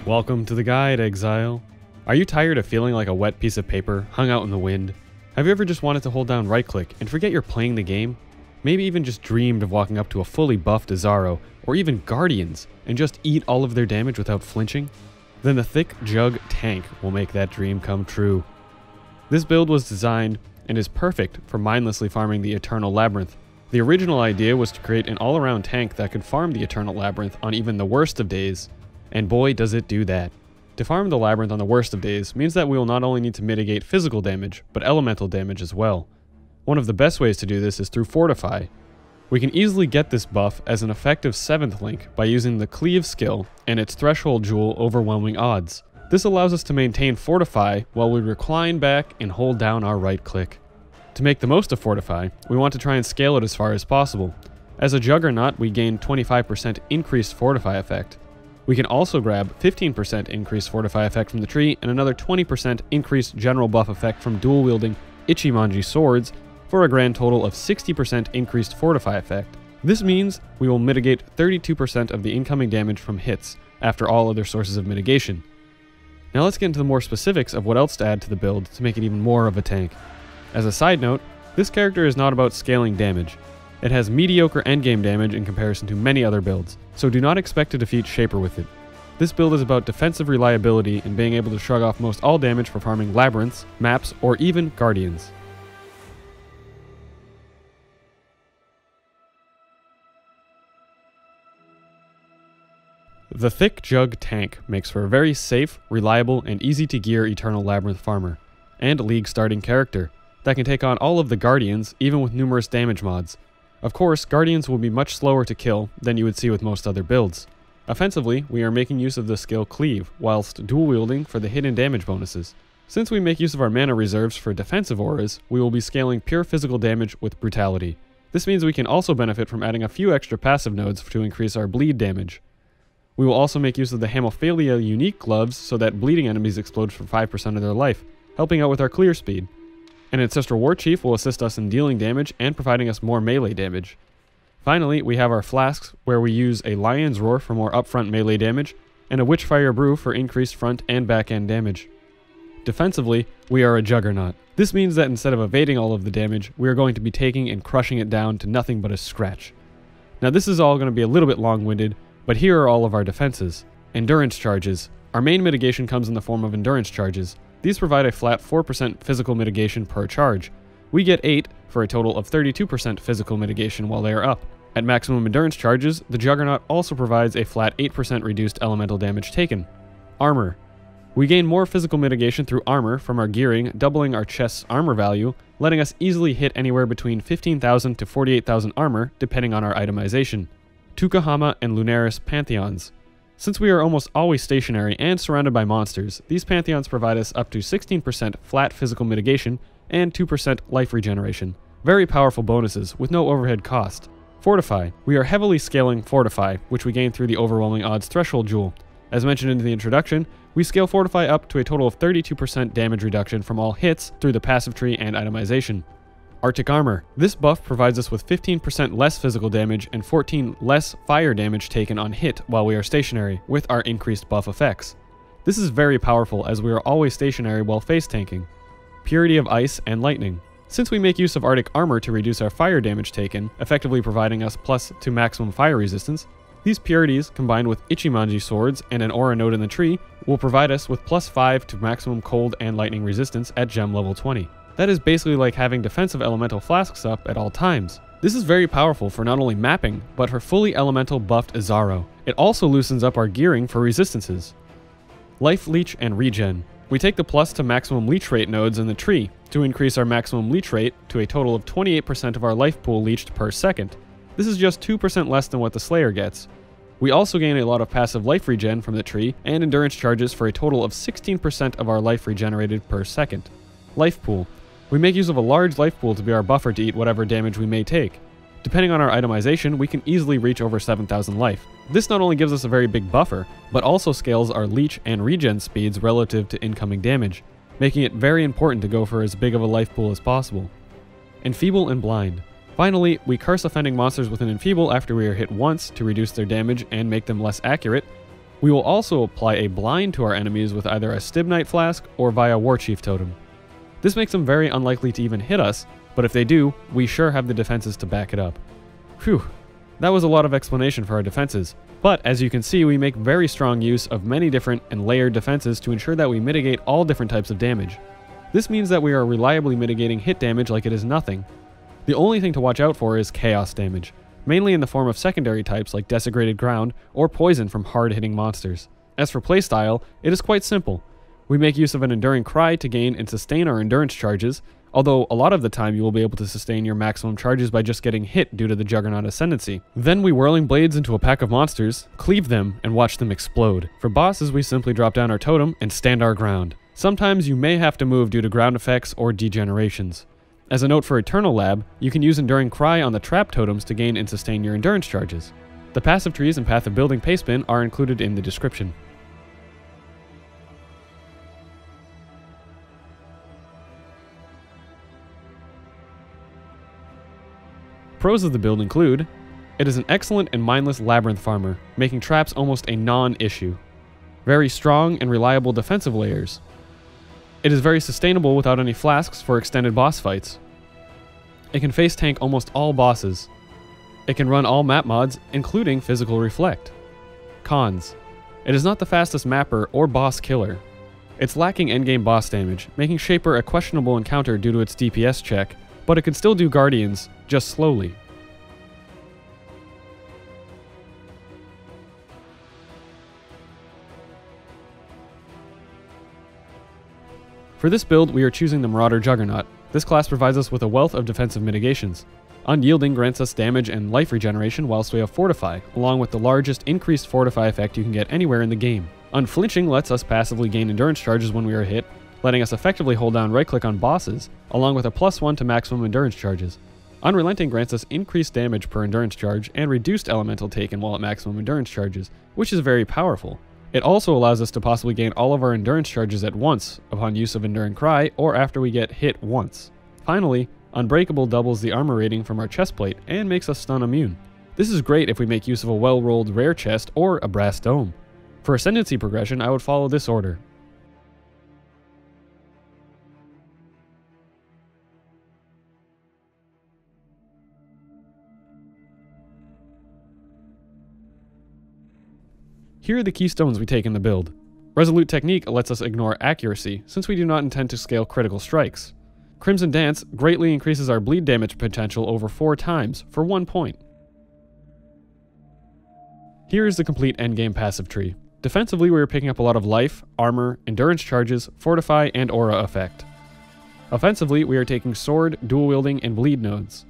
Welcome to the guide, Exile. Are you tired of feeling like a wet piece of paper hung out in the wind? Have you ever just wanted to hold down right click and forget you're playing the game? Maybe even just dreamed of walking up to a fully buffed Izaro, or even Guardians, and just eat all of their damage without flinching? Then the THICC Jugg tank will make that dream come true. This build was designed and is perfect for mindlessly farming the Eternal Labyrinth. The original idea was to create an all-around tank that could farm the Eternal Labyrinth on even the worst of days, and boy does it do that. To farm the Labyrinth on the worst of days means that we will not only need to mitigate physical damage, but elemental damage as well. One of the best ways to do this is through Fortify. We can easily get this buff as an effective 7th link by using the Cleave skill and its Threshold Jewel Overwhelming Odds. This allows us to maintain Fortify while we recline back and hold down our right click. To make the most of Fortify, we want to try and scale it as far as possible. As a Juggernaut, we gain 25% increased Fortify effect. We can also grab 15% increased Fortify effect from the tree and another 20% increased general buff effect from dual-wielding Ichimonji swords for a grand total of 60% increased Fortify effect. This means we will mitigate 32% of the incoming damage from hits after all other sources of mitigation. Now let's get into the more specifics of what else to add to the build to make it even more of a tank. As a side note, this character is not about scaling damage. It has mediocre endgame damage in comparison to many other builds, so do not expect to defeat Shaper with it. This build is about defensive reliability and being able to shrug off most all damage for farming labyrinths, maps, or even guardians. The THICC Jugg tank makes for a very safe, reliable, and easy to gear Eternal Labyrinth Farmer, and League starting character, that can take on all of the Guardians even with numerous damage mods. Of course, Guardians will be much slower to kill than you would see with most other builds. Offensively, we are making use of the skill Cleave, whilst dual-wielding for the hidden damage bonuses. Since we make use of our mana reserves for defensive auras, we will be scaling pure physical damage with Brutality. This means we can also benefit from adding a few extra passive nodes to increase our bleed damage. We will also make use of the Hemophilia unique gloves so that bleeding enemies explode for 5% of their life, helping out with our clear speed. An Ancestral War Chief will assist us in dealing damage and providing us more melee damage. Finally, we have our Flasks, where we use a Lion's Roar for more upfront melee damage, and a Witchfire Brew for increased front and back end damage. Defensively, we are a Juggernaut. This means that instead of evading all of the damage, we are going to be taking and crushing it down to nothing but a scratch. Now this is all going to be a little bit long-winded, but here are all of our defenses. Endurance charges. Our main mitigation comes in the form of endurance charges. These provide a flat 4% physical mitigation per charge. We get 8 for a total of 32% physical mitigation while they are up. At maximum endurance charges, the Juggernaut also provides a flat 8% reduced elemental damage taken. Armor. We gain more physical mitigation through armor from our gearing, doubling our chest's armor value, letting us easily hit anywhere between 15,000 to 48,000 armor depending on our itemization. Tukahama and Lunaris Pantheons. Since we are almost always stationary and surrounded by monsters, these Pantheons provide us up to 16% flat physical mitigation and 2% life regeneration. Very powerful bonuses with no overhead cost. Fortify. We are heavily scaling Fortify, which we gain through the Overwhelming Odds Threshold Jewel. As mentioned in the introduction, we scale Fortify up to a total of 32% damage reduction from all hits through the passive tree and itemization. Arctic Armor. This buff provides us with 15% less physical damage and 14 less fire damage taken on hit while we are stationary, with our increased buff effects. This is very powerful as we are always stationary while face tanking. Purity of Ice and Lightning. Since we make use of Arctic Armor to reduce our fire damage taken, effectively providing us plus to maximum fire resistance, these purities, combined with Ichimonji swords and an aura node in the tree, will provide us with plus 5 to maximum cold and lightning resistance at gem level 20. That is basically like having defensive elemental flasks up at all times. This is very powerful for not only mapping, but for fully elemental buffed Izaro. It also loosens up our gearing for resistances. Life Leech and Regen. We take the plus to maximum leech rate nodes in the tree to increase our maximum leech rate to a total of 28% of our life pool leeched per second. This is just 2% less than what the Slayer gets. We also gain a lot of passive life regen from the tree and endurance charges for a total of 16% of our life regenerated per second. Life Pool. We make use of a large life pool to be our buffer to eat whatever damage we may take. Depending on our itemization, we can easily reach over 7,000 life. This not only gives us a very big buffer, but also scales our leech and regen speeds relative to incoming damage, making it very important to go for as big of a life pool as possible. Enfeeble and Blind. Finally, we curse offending monsters with an Enfeeble after we are hit once to reduce their damage and make them less accurate, We will also apply a blind to our enemies with either a Stibnite Flask or via Warchief Totem. This makes them very unlikely to even hit us, but if they do, we sure have the defenses to back it up. Phew, that was a lot of explanation for our defenses, but as you can see, we make very strong use of many different and layered defenses to ensure that we mitigate all different types of damage. This means that we are reliably mitigating hit damage like it is nothing. The only thing to watch out for is chaos damage, mainly in the form of secondary types like desecrated ground or poison from hard-hitting monsters. As for playstyle, it is quite simple. We make use of an Enduring Cry to gain and sustain our endurance charges, although a lot of the time you will be able to sustain your maximum charges by just getting hit due to the Juggernaut Ascendancy. Then we Whirling Blades into a pack of monsters, cleave them, and watch them explode. For bosses, we simply drop down our totem and stand our ground. Sometimes you may have to move due to ground effects or degenerations. As a note for Eternal Lab, you can use Enduring Cry on the trap totems to gain and sustain your endurance charges. The passive trees and path of building paste bin are included in the description. Pros of the build include: it is an excellent and mindless Labyrinth Farmer, making traps almost a non-issue. Very strong and reliable defensive layers. It is very sustainable without any flasks for extended boss fights. It can face tank almost all bosses. It can run all map mods, including Physical Reflect. Cons: it is not the fastest mapper or boss killer. It's lacking endgame boss damage, making Shaper a questionable encounter due to its DPS check, but it can still do Guardians, just slowly. For this build, we are choosing the Marauder Juggernaut. This class provides us with a wealth of defensive mitigations. Unyielding grants us damage and life regeneration whilst we have Fortify, along with the largest increased Fortify effect you can get anywhere in the game. Unflinching lets us passively gain endurance charges when we are hit, letting us effectively hold down right-click on bosses, along with a +1 to maximum endurance charges. Unrelenting grants us increased damage per endurance charge and reduced elemental taken while at maximum endurance charges, which is very powerful. It also allows us to possibly gain all of our endurance charges at once upon use of Enduring Cry or after we get hit once. Finally, Unbreakable doubles the armor rating from our chest plate and makes us stun immune. This is great if we make use of a well-rolled rare chest or a brass dome. For Ascendancy progression, I would follow this order. Here are the keystones we take in the build. Resolute Technique lets us ignore accuracy, since we do not intend to scale critical strikes. Crimson Dance greatly increases our bleed damage potential over 4 times, for 1 point. Here is the complete endgame passive tree. Defensively, we are picking up a lot of life, armor, endurance charges, fortify, and aura effect. Offensively, we are taking sword, dual wielding, and bleed nodes.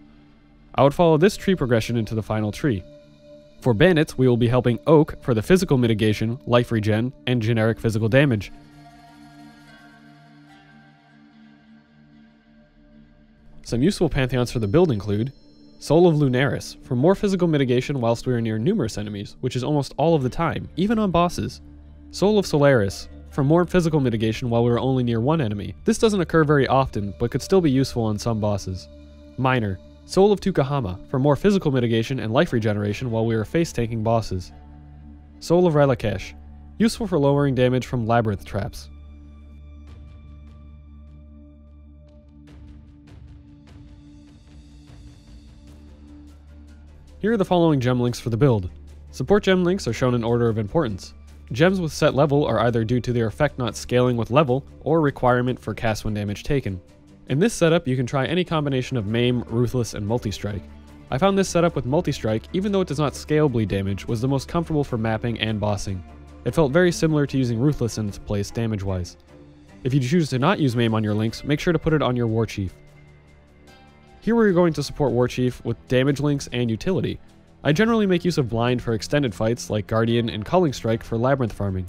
I would follow this tree progression into the final tree. For bandits, we will be helping Oak for the physical mitigation, life regen, and generic physical damage. Some useful pantheons for the build include Soul of Lunaris, for more physical mitigation whilst we are near numerous enemies, which is almost all of the time, even on bosses. Soul of Solaris, for more physical mitigation while we are only near one enemy. This doesn't occur very often, but could still be useful on some bosses. Minor, Soul of Tukahama, for more physical mitigation and life regeneration while we are face-tanking bosses. Soul of Ralakesh, useful for lowering damage from labyrinth traps. Here are the following gem links for the build. Support gem links are shown in order of importance. Gems with set level are either due to their effect not scaling with level, or requirement for cast when damage taken. In this setup, you can try any combination of Maim, Ruthless, and Multi-Strike. I found this setup with Multi-Strike, even though it does not scale bleed damage, was the most comfortable for mapping and bossing. It felt very similar to using Ruthless in its place damage-wise. If you choose to not use Maim on your links, make sure to put it on your War Chief. Here we are going to support War Chief with damage links and utility. I generally make use of Blind for extended fights like Guardian and Culling Strike for labyrinth farming.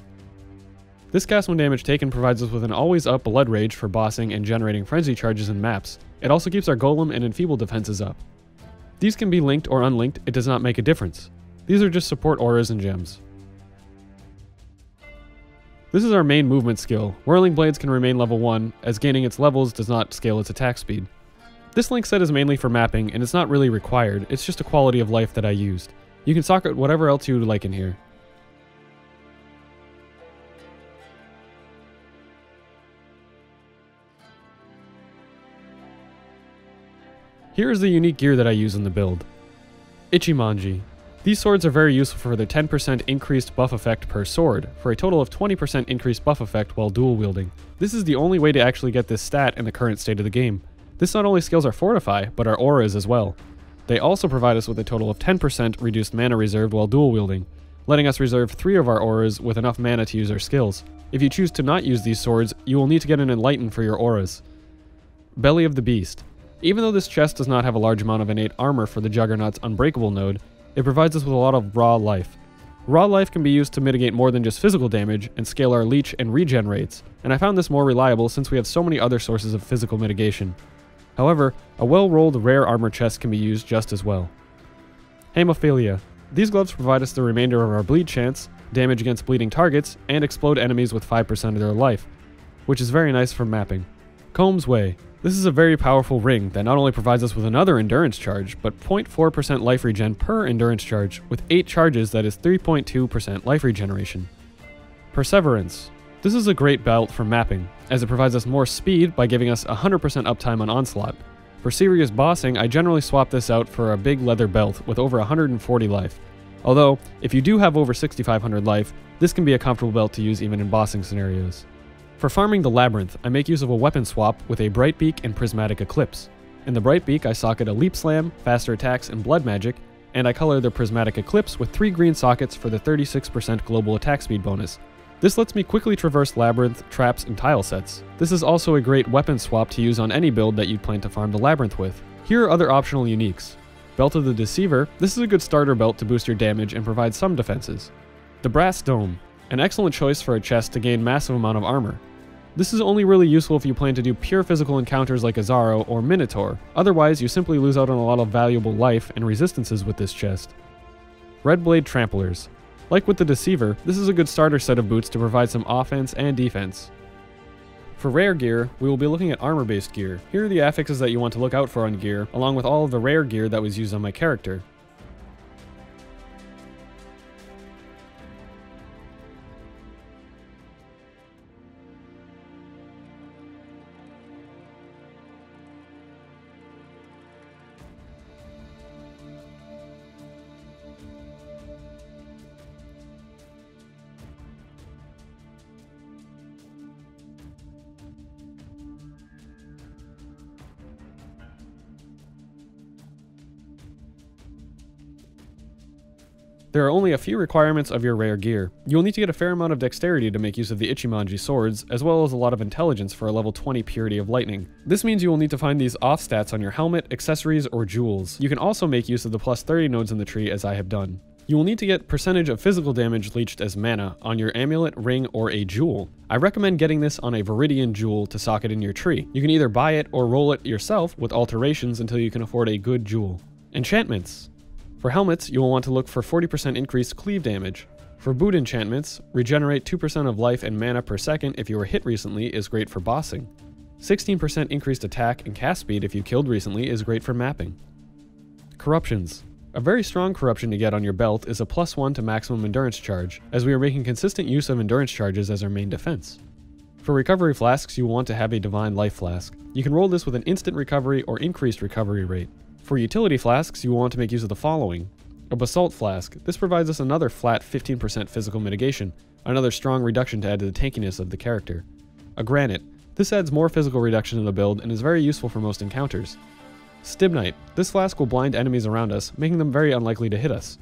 This cast when damage taken provides us with an always up Blood Rage for bossing and generating frenzy charges in maps. It also keeps our Golem and Enfeeble defenses up. These can be linked or unlinked, it does not make a difference. These are just support auras and gems. This is our main movement skill. Whirling Blades can remain level 1, as gaining its levels does not scale its attack speed. This link set is mainly for mapping, and it's not really required, it's just a quality of life that I used. You can socket whatever else you would like in here. Here is the unique gear that I use in the build. Ichimonji. These swords are very useful for their 10% increased buff effect per sword, for a total of 20% increased buff effect while dual wielding. This is the only way to actually get this stat in the current state of the game. This not only scales our fortify, but our auras as well. They also provide us with a total of 10% reduced mana reserved while dual wielding, letting us reserve 3 of our auras with enough mana to use our skills. If you choose to not use these swords, you will need to get an Enlighten for your auras. Belly of the Beast. Even though this chest does not have a large amount of innate armor for the Juggernaut's Unbreakable node, it provides us with a lot of raw life. Raw life can be used to mitigate more than just physical damage and scale our leech and regen rates, and I found this more reliable since we have so many other sources of physical mitigation. However, a well-rolled rare armor chest can be used just as well. Hemophilia. These gloves provide us the remainder of our bleed chance, damage against bleeding targets, and explode enemies with 5% of their life, which is very nice for mapping. Comb's Way. This is a very powerful ring that not only provides us with another endurance charge, but 0.4% life regen per endurance charge, with 8 charges that is 3.2% life regeneration. Perseverance. This is a great belt for mapping, as it provides us more speed by giving us 100% uptime on Onslaught. For serious bossing, I generally swap this out for a big leather belt with over 140 life. Although, if you do have over 6500 life, this can be a comfortable belt to use even in bossing scenarios. For farming the Labyrinth, I make use of a weapon swap with a Brightbeak and Prismatic Eclipse. In the Brightbeak, I socket a Leap Slam, faster attacks, and blood magic, and I color the Prismatic Eclipse with 3 green sockets for the 36% global attack speed bonus. This lets me quickly traverse Labyrinth, traps, and tile sets. This is also a great weapon swap to use on any build that you'd plan to farm the Labyrinth with. Here are other optional uniques. Belt of the Deceiver. This is a good starter belt to boost your damage and provide some defenses. The Brass Dome. An excellent choice for a chest to gain massive amount of armor. This is only really useful if you plan to do pure physical encounters like Izaro or Minotaur. Otherwise, you simply lose out on a lot of valuable life and resistances with this chest. Red Blade Tramplers. Like with the Deceiver, this is a good starter set of boots to provide some offense and defense. For rare gear, we will be looking at armor-based gear. Here are the affixes that you want to look out for on gear, along with all of the rare gear that was used on my character. There are only a few requirements of your rare gear. You will need to get a fair amount of dexterity to make use of the Ichimonji swords, as well as a lot of intelligence for a level 20 Purity of Lightning. This means you will need to find these off stats on your helmet, accessories, or jewels. You can also make use of the plus 30 nodes in the tree as I have done. You will need to get percentage of physical damage leached as mana on your amulet, ring, or a jewel. I recommend getting this on a Viridian jewel to socket in your tree. You can either buy it or roll it yourself with alterations until you can afford a good jewel. Enchantments. For helmets, you will want to look for 40% increased cleave damage. For boot enchantments, regenerate 2% of life and mana per second if you were hit recently is great for bossing. 16% increased attack and cast speed if you killed recently is great for mapping. Corruptions. A very strong corruption to get on your belt is a +1 to maximum endurance charge, as we are making consistent use of endurance charges as our main defense. For recovery flasks, you will want to have a Divine Life Flask. You can roll this with an instant recovery or increased recovery rate. For utility flasks, you will want to make use of the following. A Basalt Flask. This provides us another flat 15% physical mitigation, another strong reduction to add to the tankiness of the character. A Granite. This adds more physical reduction to the build and is very useful for most encounters. Stibnite. This flask will blind enemies around us, making them very unlikely to hit us.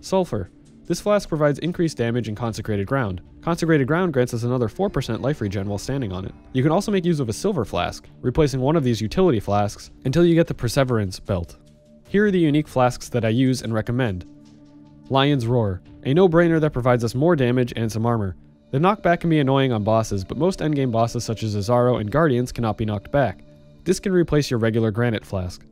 Sulfur. This flask provides increased damage in Consecrated Ground. Consecrated Ground grants us another 4% life regen while standing on it. You can also make use of a Silver Flask, replacing one of these utility flasks until you get the Perseverance belt. Here are the unique flasks that I use and recommend. Lion's Roar, a no-brainer that provides us more damage and some armor. The knockback can be annoying on bosses, but most endgame bosses such as Izaro and Guardians cannot be knocked back. This can replace your regular Granite Flask.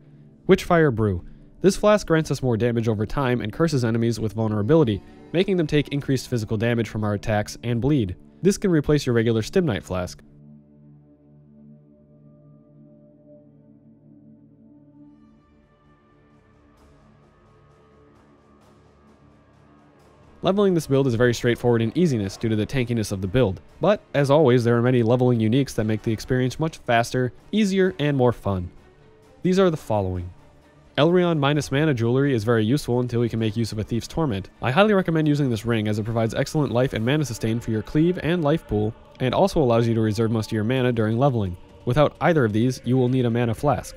Witchfire Brew. This flask grants us more damage over time and curses enemies with vulnerability, making them take increased physical damage from our attacks and bleed. This can replace your regular Stibnite flask. Leveling this build is very straightforward in easiness due to the tankiness of the build, but as always there are many leveling uniques that make the experience much faster, easier, and more fun. These are the following. Elrond minus mana jewelry is very useful until we can make use of a Thief's Torment. I highly recommend using this ring as it provides excellent life and mana sustain for your cleave and life pool, and also allows you to reserve most of your mana during leveling. Without either of these, you will need a mana flask.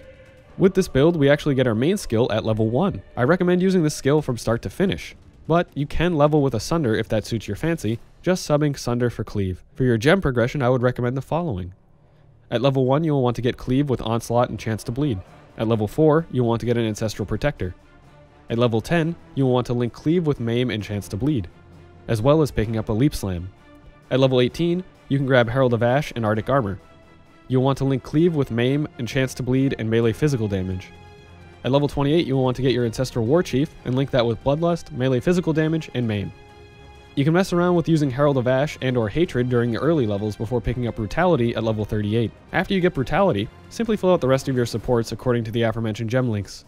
With this build, we actually get our main skill at level 1. I recommend using this skill from start to finish, but you can level with a Sunder if that suits your fancy, just subbing Sunder for cleave. For your gem progression, I would recommend the following. At level 1, you will want to get cleave with Onslaught and Chance to Bleed. At level 4, you will want to get an Ancestral Protector. At level 10, you will want to link cleave with Maim and Chance to Bleed, as well as picking up a Leap Slam. At level 18, you can grab Herald of Ash and Arctic Armor. You'll want to link cleave with Maim and Chance to Bleed and melee physical damage. At level 28, you will want to get your Ancestral War Chief and link that with Bloodlust, melee physical damage, and Maim. You can mess around with using Herald of Ash and or Hatred during the early levels before picking up Brutality at level 38. After you get Brutality, simply fill out the rest of your supports according to the aforementioned gem links.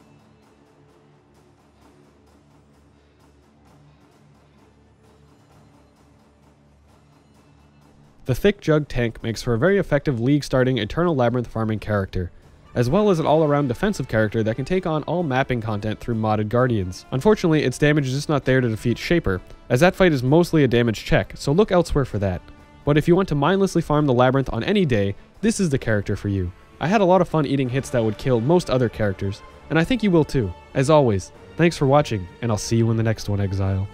The THICC Jugg tank makes for a very effective league-starting Eternal Labyrinth farming character, as well as an all-around defensive character that can take on all mapping content through modded Guardians. Unfortunately, its damage is just not there to defeat Shaper, as that fight is mostly a damage check, so look elsewhere for that. But if you want to mindlessly farm the Labyrinth on any day, this is the character for you. I had a lot of fun eating hits that would kill most other characters, and I think you will too. As always, thanks for watching, and I'll see you in the next one, Exile.